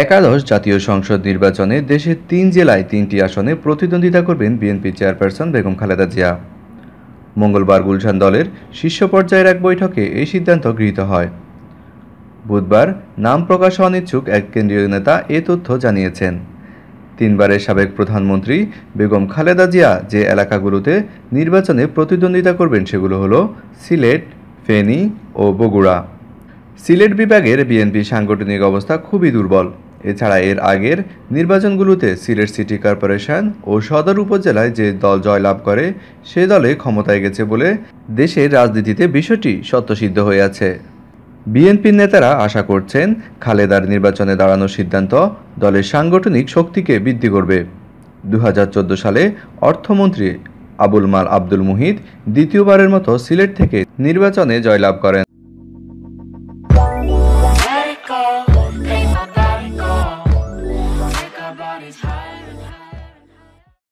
একাদশ জাতীয় সংসদ নির্বাচনে দেশের ৩ জেলায় ৩টি আসনে প্রতিদ্বন্দ্বিতা করবেন বিএনপি চেয়ারপারসন বেগম খালেদা জিয়া। মঙ্গলবার গুলশান দলের শীর্ষ পর্যায়ের এক বৈঠকে এই সিদ্ধান্ত গৃহীত হয়। বুধবার নাম প্রকাশে অনিচ্ছুক এক কেন্দ্রীয় নেতা এ তথ্য জানিয়েছেন। ৩ বারের সাবেক প্রধানমন্ত্রী বেগম খালেদা জিয়া যে এলাকাগুলোতে নির্বাচনে প্রতিদ্বন্দ্বিতা করবেন সেগুলো হলো সিলেট, ফেনী ও বগুড়া। সিলেট বিভাগের বিএনপি সাংগঠনিক অবস্থা খুবই দুর্বল। এছাড়া এর আগের নির্বাচনগুলোতে সিলেট সিটি কর্পোরেশন ও সদর উপজেলায় যে দল জয়লাভ করে সে দলে ক্ষমতায় গেছে বলে দেশের রাজনীতিতে বিষয়টি সত্যসিদ্ধ হয়ে আছে। বিএনপির নেতারা আশা করছেন খালেদার নির্বাচনে দাঁড়ানোর সিদ্ধান্ত দলের সাংগঠনিক শক্তিকে বৃদ্ধি করবে। 2014 সালে অর্থমন্ত্রী আবুল মাল আব্দুল মুহিত দ্বিতীয়বারের মতো সিলেট থেকে নির্বাচনে জয়লাভ করেন।